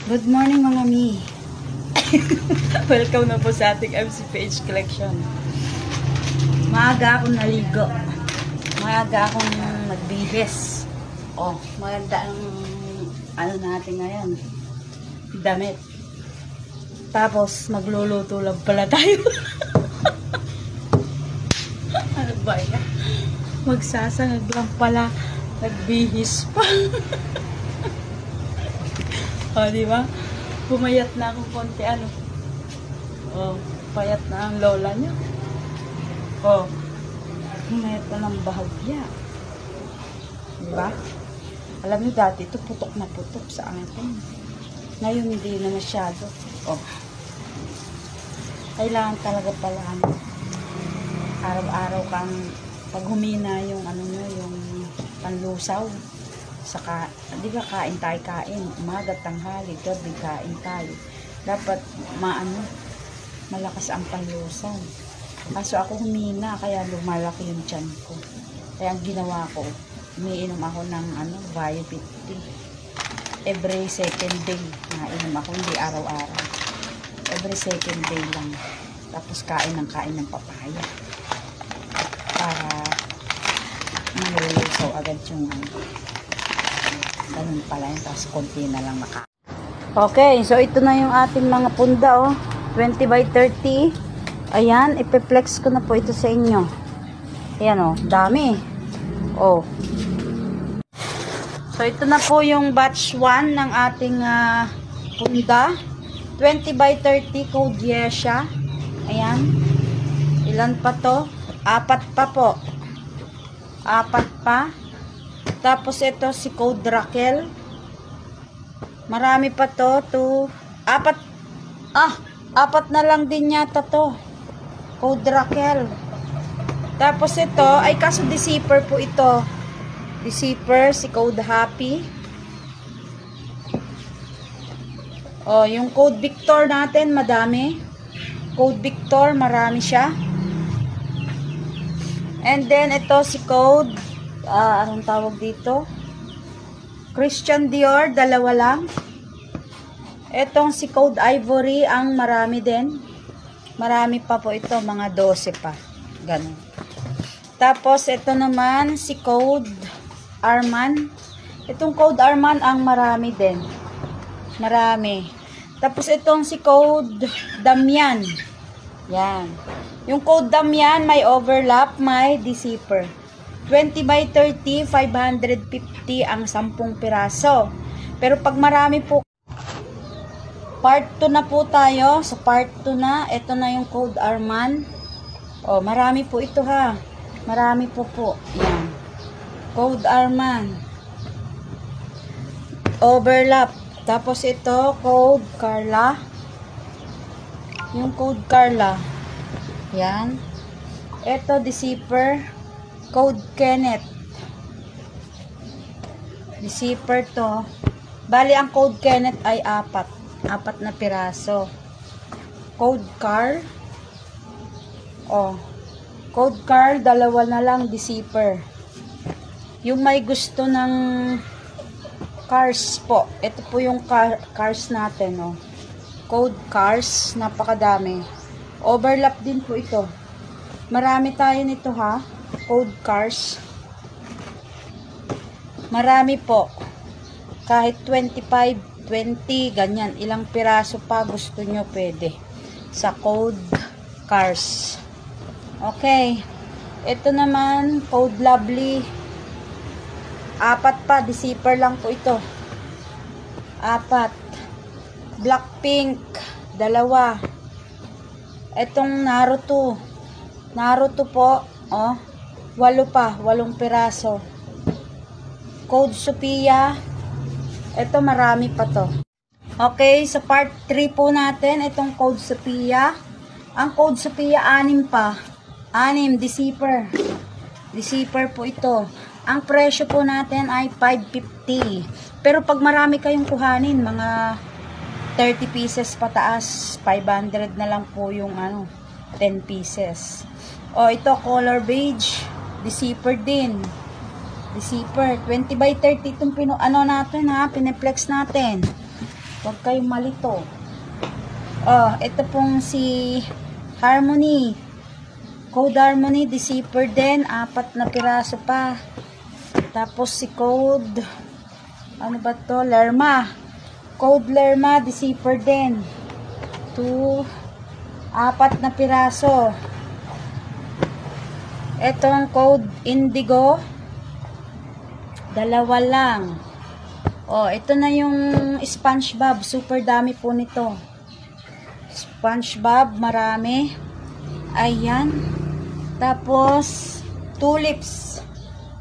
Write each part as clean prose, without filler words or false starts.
Good morning mga mi. Welcome na po sa ating MCPH collection. Maaga akong naligo. Maaga akong nagbihis. Oh, maganda ang ano natin ngayon. Damit. Tapos magluluto lang pala tayo. Ano ba yan? Magsasangag lang pala. Nagbihis pa. O, di ba? Pumayat na akong konti, ano. O, payat na ang lola niya. O, pumayat na ng bahagya. Di ba? Alam niyo dati, ito putok na putok sa akin. Ngayon, hindi na masyado. O, kailangan talaga pala, ano, araw-araw kang, pag humina yung, ano nyo, yung panlusaw. Saka, di ba kain tayo, umaga, tanghali, gabi, kain tayo. Dapat, malakas ang panlusaw. Kaso ako humina, kaya lumalaki yung tiyan ko. Kaya ang ginawa ko, umiinom ako ng, Bio 50. Every second day, nainom ako, hindi araw-araw. Every second day lang. Tapos kain ng papaya. Para, malulusaw agad yung, ganun pala yun, tapos konti na lang maka. Okay, so ito na yung ating mga punda, oh. 20 by 30. Ayan, ipeplex ko na po ito sa inyo. Ayan, oh, dami. Oh. So ito na po yung batch 1 ng ating punda. 20 by 30 code Yesha. Ayan. Ilan pa to? 4 pa po. 4 pa. Tapos ito si Code Raquel. Marami pa to. 4 na lang din yata to. Code Raquel. Tapos ito, ay kaso deceiver po ito. Deceiver, si Code Happy. Oh, yung Code Victor natin, madami. Code Victor, marami siya. And then ito si Code anong tawag dito? Christian Dior, 2 lang. Etong si Code Ivory, ang marami din. Marami pa po ito, mga 12 pa. Ganun. Tapos, ito naman, si Code Arman. Itong Code Arman, ang marami din. Marami. Tapos, itong si Code Damian. Yan. Yung Code Damian, may overlap, may deceiver. 20 by 30, 550 ang 10 piraso. Pero pag marami po, part 2 na po tayo. Sa part 2 na, ito na yung Code Arman. O, marami po ito ha. Marami po po. Yan. Code Arman. Overlap. Tapos ito, Code Carla. Yung Code Carla. Yan. Ito, deceiver. Code Kenneth. Deceiver to. Bali, ang Code Kenneth ay 4. 4 na piraso. Code Car. Oh. Code Car, 2 na lang deceiver. Yung may gusto ng cars po. Ito po yung cars natin, oh. Code Cars, napakadami. Overlap din po ito. Marami tayo nito, ha. Code Cars. Marami po. Kahit 25, 20, ganyan. Ilang piraso pa gusto nyo, pwede. Sa Code Cars. Okay. Ito naman, Code Lovely. 4 pa. Deceiver lang po ito. 4. Blackpink. 2. Itong Naruto. Naruto po. Oh. 8 pa, 8 piraso. Code Sophia. Ito marami pa to. Okay, sa part 3 po natin, itong Code Sophia. Ang Code Sophia, 6 pa. 6, deceiver. Deceiver po ito. Ang presyo po natin ay 550. Pero pag marami kayong kuhanin, mga 30 pieces pataas, 500 na lang po yung 10 pieces. O, ito, color beige. Deceiver din. Deceiver. 20 by 30 itong natin ha. Pineplex natin. Huwag kayong malito. Oh, ito pong si Harmony. Code Harmony, deceiver din. 4 na piraso pa. Tapos si Code, ano ba to? Lerma. Code Lerma, deceiver din. 4 na piraso. Etong Code Indigo, 2 lang. Oh, ito na yung SpongeBob. Super dami po nito. SpongeBob, marami. Ayan. Tapos, tulips.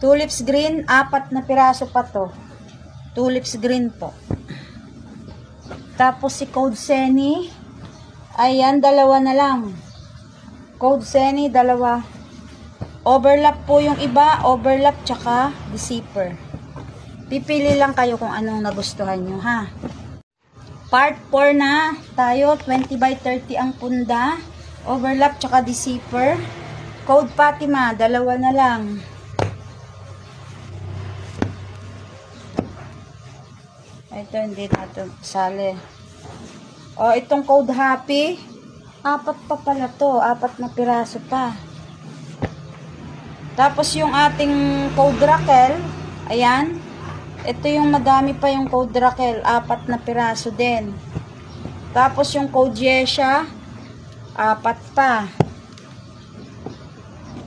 Tulips green, 4 na piraso pa to. Tulips green po. Tapos si Code Seni. Ayan, 2 na lang. Code Seni, 2. Overlap po yung iba. Overlap tsaka deceiver. Pipili lang kayo kung anong nagustuhan nyo, ha. Part 4 na tayo. 20 by 30 ang punda. Overlap tsaka deceiver. Code Fatima, 2 na lang. Ito hindi natin sali. O, itong Code Happy, 4 pa pala to. 4 na piraso pa. Tapos yung ating Code Raquel, ayan. Ito yung madami pa yung Code Raquel, 4 na piraso din. Tapos yung Code Yesha, 4 pa.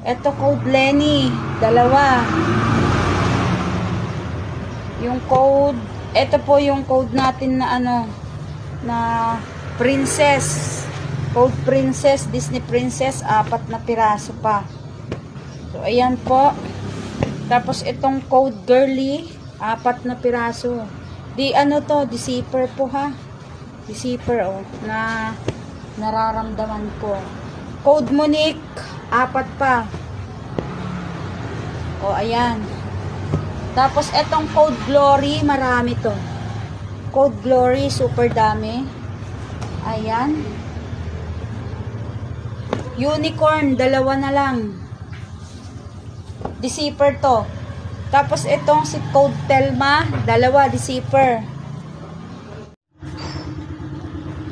Ito Code Lenny, 2. Yung code, ito po yung code natin na ano, na Princess. Code Princess, Disney Princess, 4 na piraso pa. So, ayan po. Tapos itong Code Girly, 4 na piraso. Di ano to, deceiver po ha. Deceiver oh, na nararamdaman ko. Code Monique, 4 pa. O, ayan. Tapos, etong Code Glory, marami to. Code Glory, super dami. Ayan. Unicorn, 2 na lang. Deceiver to. Tapos, etong si Code Telma, 2, deceiver.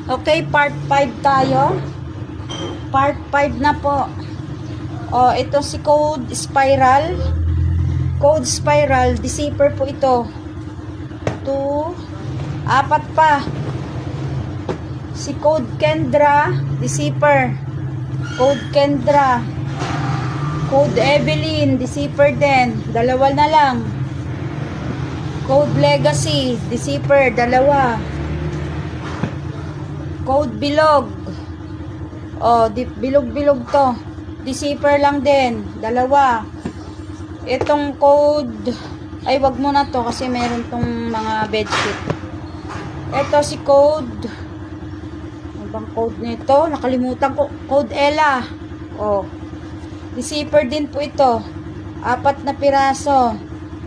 Okay, part 5 tayo. Part 5 na po. O, ito si Code Spiral. Code Spiral, deceiver po ito. 2, 4 pa. Si Code Kendra, deceiver. Code Kendra. Code Evelyn, deceiver din. 2 na lang. Code Legacy, deceiver, 2. Code Bilog. Oh, bilog-bilog to. Deceiver lang din. 2. Itong code, ay wag mo na to kasi meron tong mga bedsheet. Ito si Code. Ano bang code nito? Nakalimutan ko. Code Ella. Oh. Deceiver din po ito. 4 na piraso.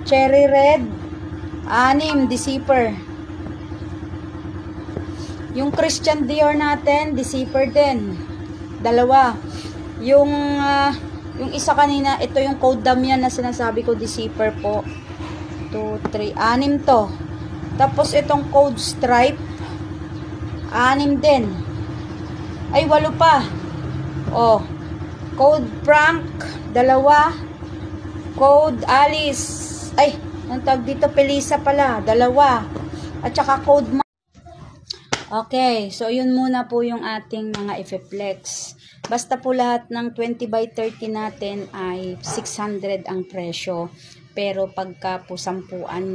Cherry Red. 6, deceiver. Yung Christian Dior natin, deceiver din. 2. Yung isa kanina, ito yung Code Damian na sinasabi ko, deceiver po. 2, 3, 6 to. Tapos itong Code Stripe, 6 din. Ay, 8 pa. Oh. Code Prank, 2. Code Alice. Ay, ang tawag dito, Pelisa pala, 2. At saka Code Okay, so yun muna po yung ating mga Effeplex. Basta po lahat ng 20 by 30 natin ay 600 ang presyo. Pero pagka po 10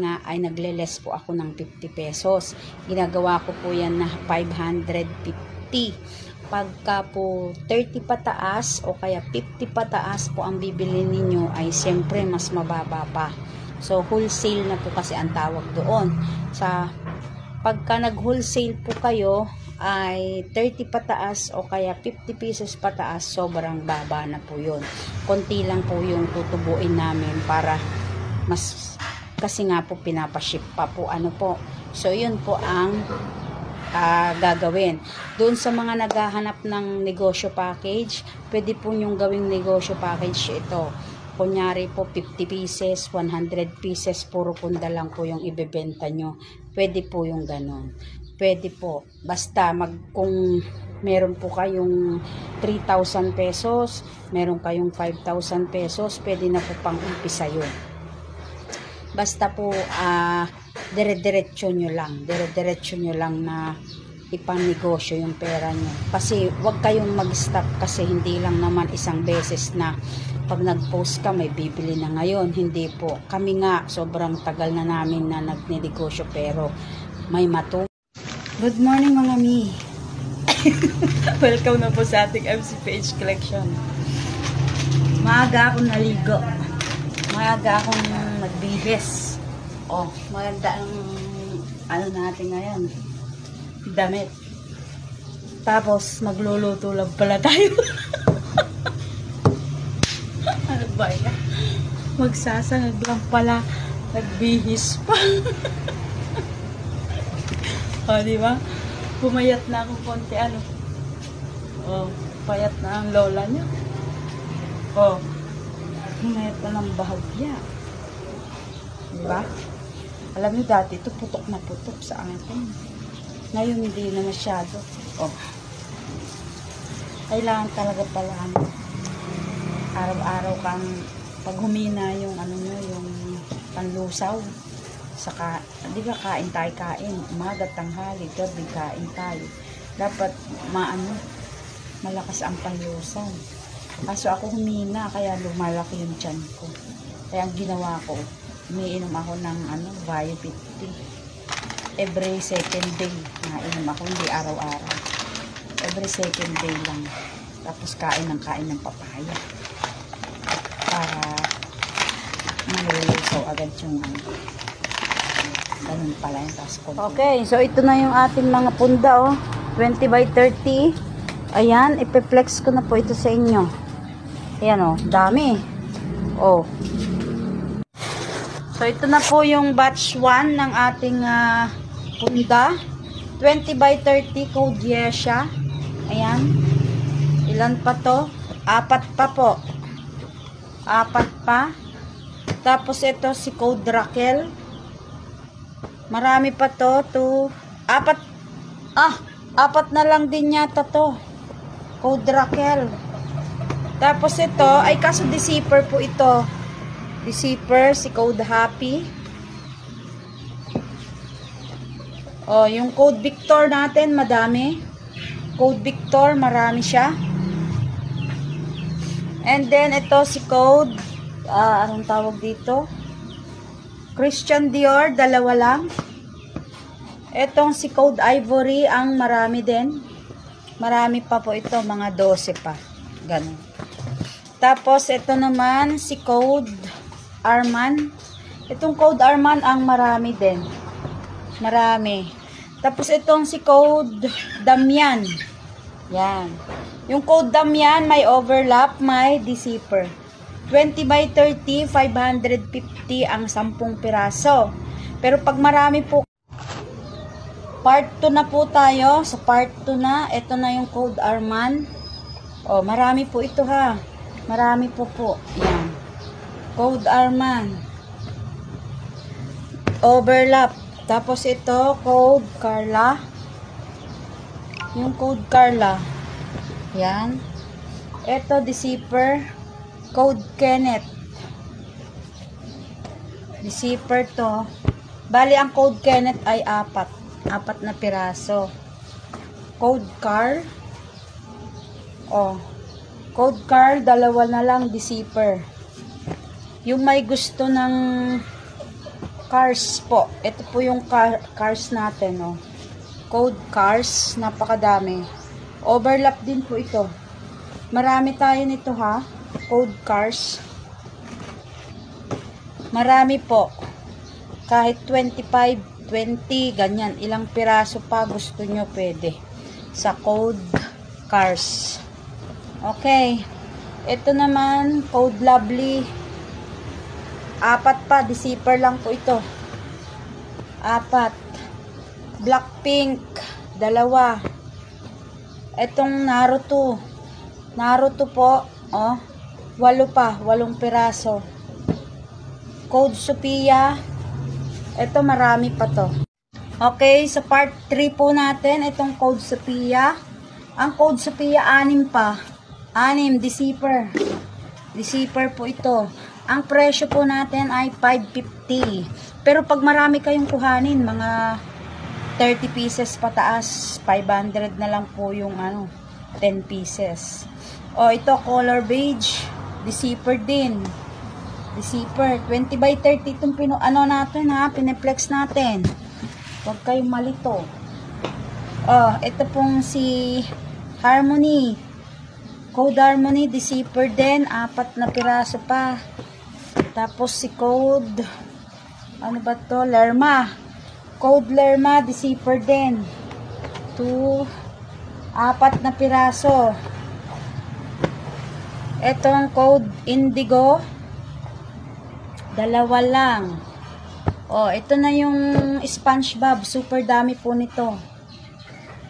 nga ay nagle-less po ako ng 50 pesos. Ginagawa ko po yan na 550. Pagka po 30 pataas o kaya 50 pataas po ang bibili ninyo ay siyempre mas mababa pa. So wholesale na po kasi ang tawag doon. Pagka nag-wholesale po kayo ay 30 pataas o kaya 50 pesos pataas, sobrang baba na po yun. Konti lang po yung tutubuin namin para mas, kasi nga po pinapaship pa po ano po. So yun po ang gagawin. Doon sa mga naghahanap ng negosyo package, pwede po yung gawing negosyo package ito. Kunyari po 50 pieces, 100 pieces, puro punda lang po yung ibebenta nyo. Pwede po yung ganon. pwede po. Basta kung meron po kayong 3,000 pesos, meron kayong 5,000 pesos, pwede na po pang umpisa yun. Basta po, dire-diretso nyo lang na ipang-negosyo yung pera nyo. Kasi wag kayong mag-stop, kasi hindi lang naman isang beses na pag nag-post ka may bibili na ngayon. Hindi po. Kami nga, sobrang tagal na namin na nagnegosyo pero may matu. Good morning mga mi. Welcome na po sa ating MCPH collection. Maaga akong naligo. Maaga akong nagbihis. Oh, maganda ang ano natin ngayon. Damit. Tapos magluluto lang pala tayo. Ano ba yan? Magsasangag lang pala. Nagbihis pa. O, diba? Pumayat na akong konti, ano. O, payat na ang lola niya. O, pumayat na ng bahagya. Diba? Alam niyo dati, ito putok na putok sa akin. Ngayon, hindi na masyado. O, kailangan talaga pala, ano, araw-araw kang pag humina yung, ano nyo, yung panlusaw. Saka, di ba kain, umaga, tanghali, gabi, kain tayo. Dapat, malakas ang panlusaw. Kaso ako humina, kaya lumalaki yung tiyan ko. Kaya ang ginawa ko, umiinom ako ng, Bio-50. Every second day, nainom ako, hindi araw-araw. Every second day lang. Tapos kain ng papaya. Para, malulusaw agad yung, ganun pala yung task ko. Okay, so ito na yung ating mga punda, 20 by 30. Ayan, ipeplex ko na po ito sa inyo. Ayan, dami. So ito na po yung batch 1 ng ating punda. 20 by 30 code Yesha. Ayan. Ilan pa to? 4 pa po. 4 pa. Tapos ito si code Raquel. Marami pa to. 4 na lang din yata to. Code Raquel. Tapos ito, ay kaso deceiver po ito. Deceiver, si code Happy. Yung code Victor natin, madami. Code Victor, marami siya. And then, ito si code, anong tawag dito? Christian Dior, 2 lang. Etong si Code Ivory, ang marami din. Marami pa po ito, mga 12 pa. Ganun. Tapos, ito naman, si Code Arman. Itong Code Arman, ang marami din. Marami. Tapos, itong si Code Damian. Yan. Yung Code Damian, may overlap, may deceiver. 20 by 30, 550 ang 10 piraso. Pero pag marami po, part 2 na po tayo. Sa part 2 na, ito na yung Code Arman. Marami po ito ha. Marami po. Yan. Code Arman. Overlap. Tapos ito, Code Carla. Yung Code Carla. Yan. Ito, deceiver. Code Kenneth. Deceiver to. Bali, ang Code Kenneth ay 4. 4 na piraso. Code Carl. Code Carl, 2 na lang deceiver. Yung may gusto ng cars po. Ito po yung cars natin, Code Cars. Napakadami. Overlap din po ito. Marami tayo nito ha. Code Cars. Marami po. Kahit 25, 20, ganyan. Ilang piraso pa gusto nyo pwede. Sa Code Cars. Okay. Ito naman, Code Lovely. 4 pa. Deceiver lang po ito. 4. Blackpink. 2. Itong Naruto. Naruto po. 8 pa, 8 piraso. Code Sophia. Ito marami pa to. Okay, sa part 3 po natin, itong Code Sophia. Ang Code Sophia, 6 pa. 6, deceiver. Deceiver po ito. Ang presyo po natin ay 550. Pero pag marami kayong kuhanin, mga 30 pieces pataas, 500 na lang po yung 10 pieces. O, ito, color beige. Deceiver din. Deceiver. 20 by 30 itong natin ha, pineplex natin. Huwag kayong malito. Oh, ito pong si Harmony. Code Harmony, Deceiver din. 4 na piraso pa. Tapos si Code, ano ba to? Lerma. Code Lerma, Deceiver din. 4 na piraso. Etong Code Indigo, 2 lang. Oh, ito na yung SpongeBob. Super dami po nito.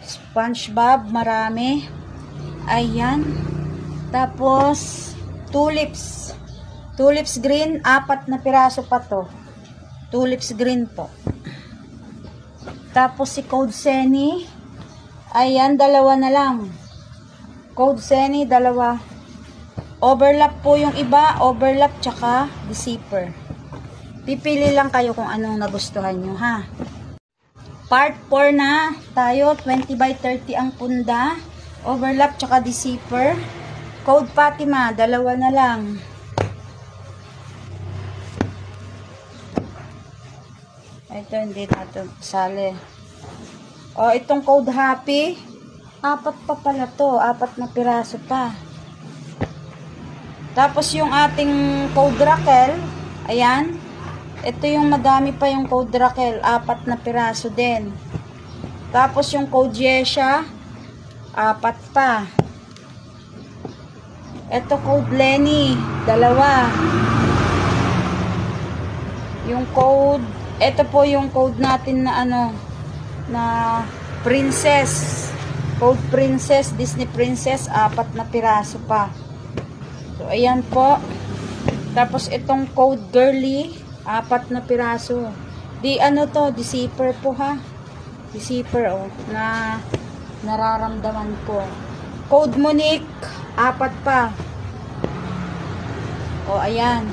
SpongeBob, marami. Ayan. Tapos, tulips. Tulips green, 4 na piraso pa to. Tulips green po. Tapos si Code Seni. Ayan, 2 na lang. Code Seni, 2. Overlap po yung iba. Overlap tsaka deceiver. Pipili lang kayo kung anong nagustuhan nyo, ha? Part 4 na tayo. 20 by 30 ang punda. Overlap tsaka deceiver. Code Fatima, 2 na lang. Ito, hindi natin sali. O, itong Code Happy. 4 pa pala to. 4 na piraso pa. Tapos yung ating Code Raquel. Ayan. Ito yung madami pa yung Code Raquel, 4 na piraso din. Tapos yung Code Yesha, 4 pa. Ito Code Lenny, 2. Yung code, ito po yung code natin na na Princess. Code Princess, Disney Princess, 4 na piraso pa. So ayan po. Tapos itong Code Girly, 4 na piraso. Deceiver po ha. Deceiver na nararamdaman ko. Code Monique, 4 pa. O, ayan.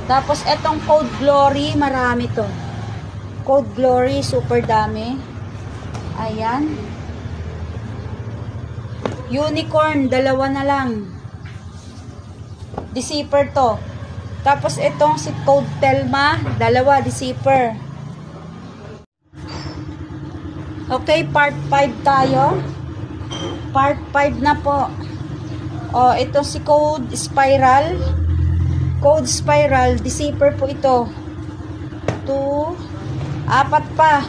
Tapos, etong Code Glory, marami to. Code Glory, super dami. Ayan. Unicorn, 2 na lang. Deceiver to. Tapos itong si Code Telma, 2 deceiver. Okay, part 5 tayo. Part 5 na po. O, ito si Code Spiral. Code Spiral, deceiver po ito. 4 pa.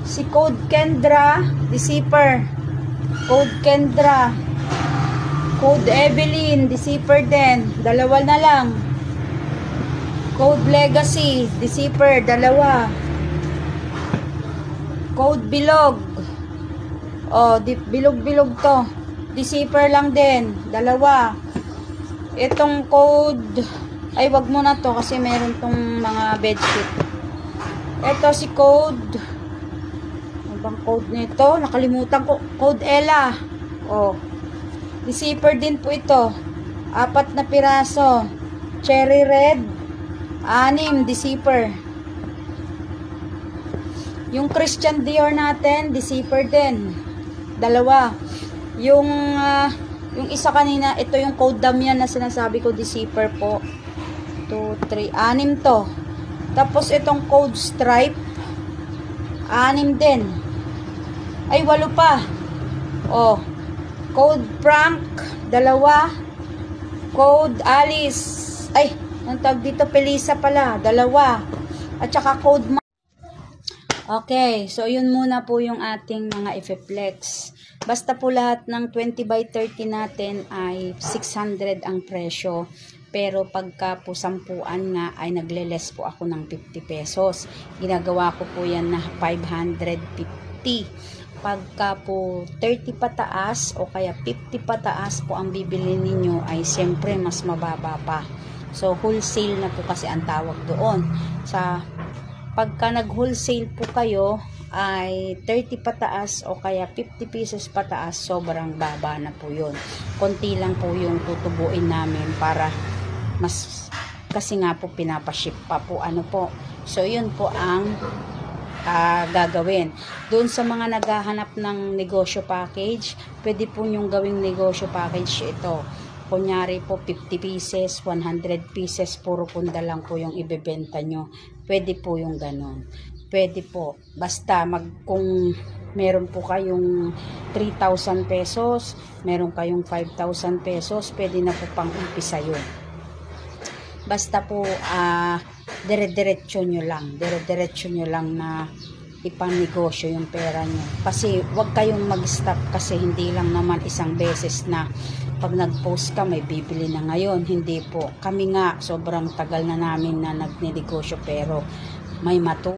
Si Code Kendra, deceiver. Code Kendra. Code Evelyn, deceiver din. 2 na lang. Code Legacy, deceiver, 2. Code Bilog. O, bilog-bilog to. Deceiver lang din. 2. Itong code, ay wag mo na to kasi meron tong mga bedsheet. Ito si Code. Ano bang code nito? Nakalimutan ko. Code Ella. O. Deceiver din po ito. 4 na piraso. Cherry Red. 6, deceiver. Yung Christian Dior natin, deceiver din. 2. Yung isa kanina, ito yung Code Damian na sinasabi ko, deceiver po. 2, 3, 6 to. Tapos itong Code Stripe, 6 din. Ay, 8 pa. Oh. Code Prank, 2. Code Alice. Ay, ang tag dito, Pelisa pala, 2. At saka Code Okay, so yun muna po yung ating mga Efiflex. Basta po lahat ng 20 by 30 natin ay 600 ang presyo. Pero pagka po 10 nga ay nagle-less po ako ng 50 pesos. Ginagawa ko po yan na 550. Pagka po 30 pataas o kaya 50 pataas po ang bibili ninyo ay siyempre mas mababa pa. So wholesale na po kasi ang tawag doon. Sa pagka nag-wholesale po kayo ay 30 pataas o kaya 50 pesos pataas, sobrang baba na po yun. Konti lang po yung tutubuin namin para mas, kasi nga po pinapaship pa po ano po. So yun po ang gagawin. Doon sa mga naghahanap ng negosyo package, pwede po nyong gawing negosyo package ito. Kunyari po 50 pieces, 100 pieces, puro punda lang po yung ibebenta nyo. Pwede po yung ganon. Pwede po. Basta kung meron po kayong 3,000 pesos, meron kayong 5,000 pesos, pwede na po pang umpisa yun. Basta po dire-diretso nyo lang na ipang-negosyo yung pera nyo. Kasi wag kayong mag-stop, kasi hindi lang naman isang beses na pag nag-post ka may bibili na ngayon. Hindi po. Kami nga sobrang tagal na namin na nagnegosyo pero may